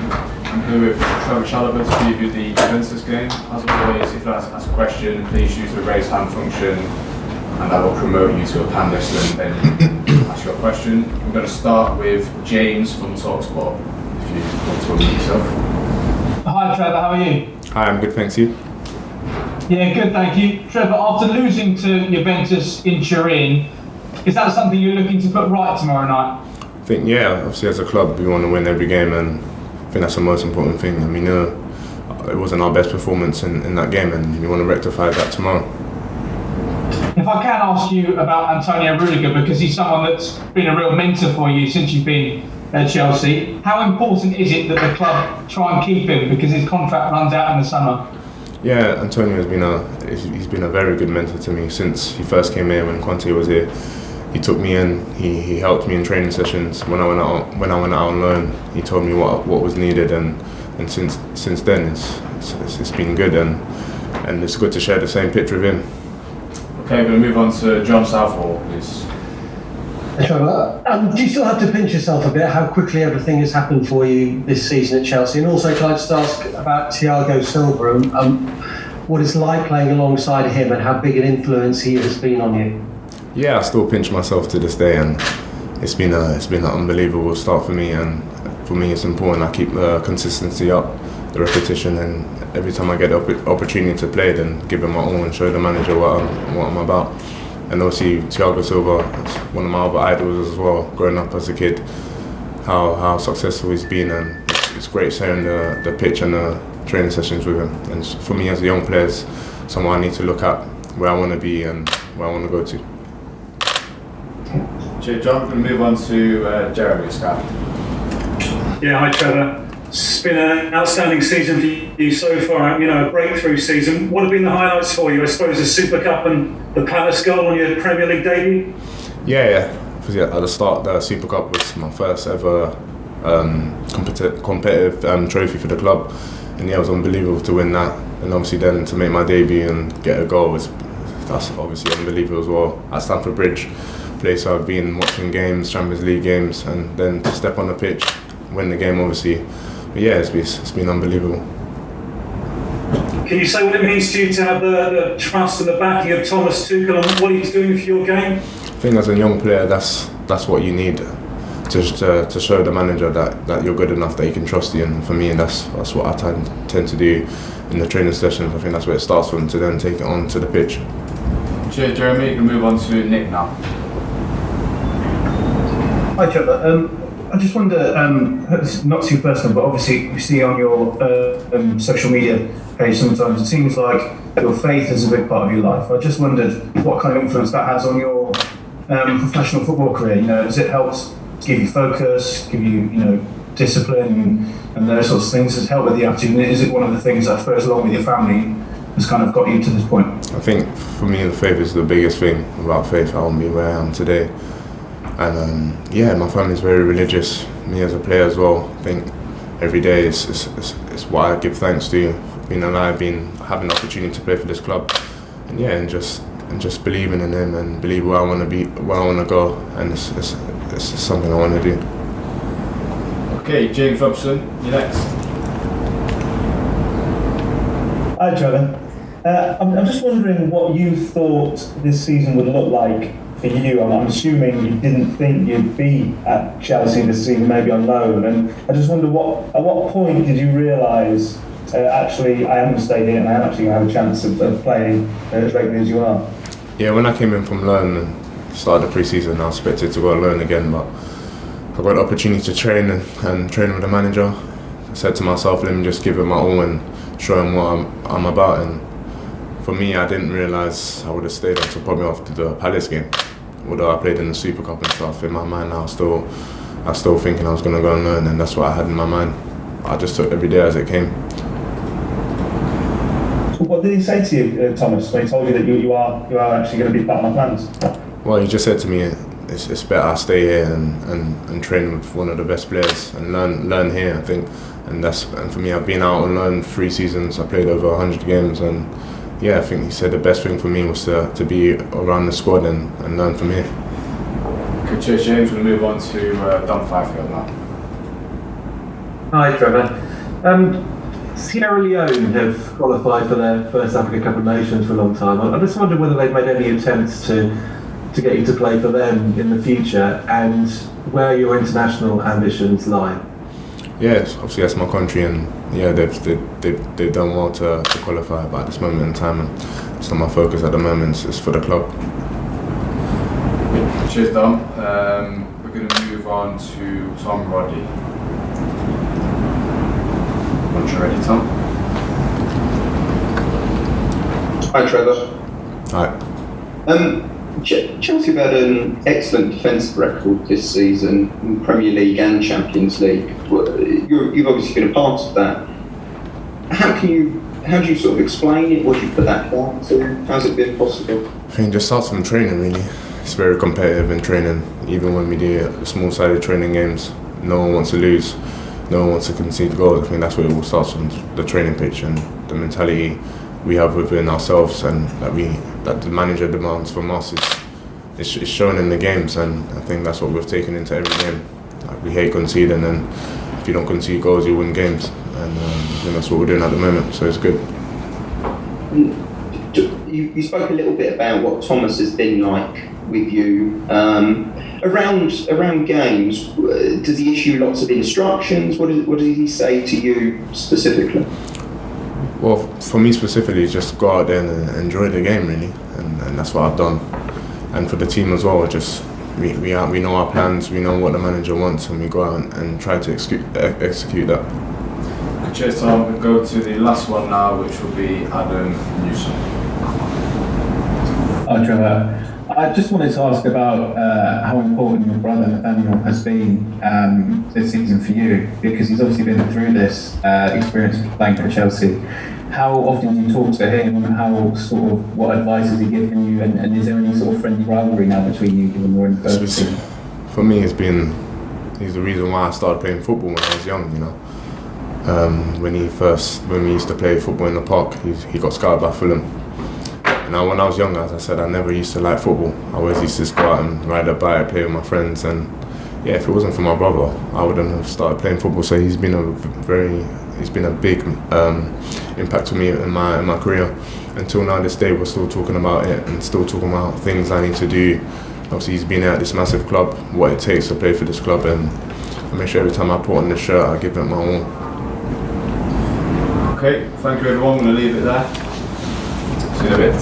I'm here with Trevor Chalobah to preview the Juventus game. As always, if you like to ask a question, please use the raise hand function and that will promote you to a panelist and then you can ask your question. We're going to start with James from TalkSport, if you want to unmute yourself. Hi Trevor, how are you? Hi, I'm good, thanks. You? Yeah, good, thank you. Trevor, after losing to Juventus in Turin, is that something you're looking to put right tomorrow night? I think, yeah, obviously as a club we want to win every game, and I think that's the most important thing. And we know it wasn't our best performance in that game, and we want to rectify that tomorrow. If I can ask you about Antonio Rudiger, because he's someone that's been a real mentor for you since you've been at Chelsea, how important is it that the club try and keep him because his contract runs out in the summer? Yeah, Antonio he's been a very good mentor to me since he first came here when Conte was here. He took me in. He helped me in training sessions when I went out on loan. He told me what was needed, and since then it's been good, and it's good to share the same pitch with him. Okay, we're going to move on to John Southall, please. Trevor, do you still have to pinch yourself a bit how quickly everything has happened for you this season at Chelsea? And also, can I just ask about Thiago Silva and what it's like playing alongside him and how big an influence he has been on you? Yeah, I still pinch myself to this day, and it's been an unbelievable start for me. And for me, it's important I keep the consistency up, the repetition, and every time I get the opportunity to play, then give it my all and show the manager what I'm about. And obviously, Thiago Silva is one of my other idols as well. Growing up as a kid, how successful he's been, and it's great sharing the pitch and the training sessions with him. And for me, as a young player, it's someone I need to look at where I want to be and where I want to go to. Cheers, John. We're going to move on to Jeremy Scott. Yeah, hi Trevor. It's been an outstanding season for you so far, a breakthrough season. What have been the highlights for you? I suppose the Super Cup and the Palace goal on your Premier League debut? Yeah. At the start, the Super Cup was my first ever competitive trophy for the club. And yeah, it was unbelievable to win that. And obviously then to make my debut and get a goal, that's obviously unbelievable as well. At Stamford Bridge, place I've been watching games, Champions League games, and then to step on the pitch, win the game obviously. But yeah, it's been unbelievable. Can you say what it means to you to have the trust and the backing of Thomas Tuchel and what he's doing for your game? I think as a young player, that's what you need to show the manager that you're good enough that he can trust you. And for me, that's what I tend to do in the training sessions. I think that's where it starts from, to then take it on to the pitch. Cheers, Jeremy. We'll move on to Nick now. Hi Trevor, I just wonder, it's not too personal, but obviously we see on your social media page sometimes it seems like your faith is a big part of your life. I just wondered what kind of influence that has on your professional football career. Has it helped give you focus, give you, discipline and those sorts of things? Has it helped with the attitude? And is it one of the things that, I suppose, along with your family, has kind of got you to this point? I think for me the faith is the biggest thing. Without faith I won't be where I am today. And my family's very religious. Me as a player as well. I think every day is what I give thanks to. Being alive, having the opportunity to play for this club, and just believing in him and believe where I want to be, where I want to go, and it's something I want to do. Okay, James Robson, you're next. Hi Trevor. I'm just wondering what you thought this season would look like for you. I'm assuming you didn't think you'd be at Chelsea this season, maybe on loan, and I just wonder at what point did you realise actually I am going to stay here and I am actually going to have a chance of playing as regularly as you are? Yeah, when I came in from loan and started the pre-season, I was expected to go on loan again, but I got the opportunity to train and train with the manager. I said to myself, let me just give it my all and show him what I'm about. And for me, I didn't realise I would have stayed until probably after the Palace game. Although I played in the Super Cup and stuff, in my mind I was still thinking I was going to go and learn, and that's what I had in my mind. I just took every day as it came. So what did he say to you, Thomas, when he told you that you are actually going to be part of my plans? Well, he just said to me, it's better I stay here and train with one of the best players and learn here, I think. And for me, I've been out on loan 3 seasons. I played over 100 games, and yeah, I think he said the best thing for me was to be around the squad and learn from here. Okay, cheers, James. We'll move on to Dom Fifield now. Hi, Trevor. Sierra Leone have qualified for their first Africa Cup of Nations for a long time. I just wondered whether they've made any attempts to get you to play for them in the future, and where your international ambitions lie. Yes, obviously that's my country, and yeah, they've done well to qualify, but at this moment in time, and it's not my focus at the moment. It's for the club. Cheers, Dom. We're going to move on to Tom Roddy. Once you're ready, Tom. Hi, Trevor. Hi. Chelsea have had an excellent defensive record this season in Premier League and Champions League. You've obviously been a part of that. How do you sort of explain it? What do you put that down to? How's it been possible? I think it just starts from training, really. It's very competitive in training. Even when we do small-sided training games, no one wants to lose. No one wants to concede goals. I think that's where it all starts from the training pitch and the mentality we have within ourselves, and that the manager demands from us is shown in the games, and I think that's what we've taken into every game. Like, we hate conceding, and if you don't concede goals, you win games, and I think that's what we're doing at the moment. So it's good. You spoke a little bit about what Thomas has been like with you around games. Does he issue lots of instructions? What does he say to you specifically? Well, for me specifically, just go out there and enjoy the game, really, and that's what I've done. And for the team as well, just we know our plans, we know what the manager wants, and we go out and try to execute that. Cheers, Tom. We'll go to the last one now, which will be Adam Newsom. Hi, Trevor. I just wanted to ask about how important your brother Nathaniel has been this season for you, because he's obviously been through this experience playing for Chelsea. How often do you talk to him? What advice has he given you? And is there any sort of friendly rivalry now between you, given you're in the first team? For me, he's the reason why I started playing football when I was young. You know, when we used to play football in the park, he got scouted by Fulham. Now, when I was younger, as I said, I never used to like football. I always used to just go out and ride a bike, play with my friends, and yeah, if it wasn't for my brother, I wouldn't have started playing football. So he's been a big impact to me in my career. Until now, this day, we're still talking about it and still talking about things I need to do. Obviously, he's been at this massive club, what it takes to play for this club, and I make sure every time I put on the shirt, I give it my all. Okay, thank you everyone. I'm going to leave it there. See you in a bit.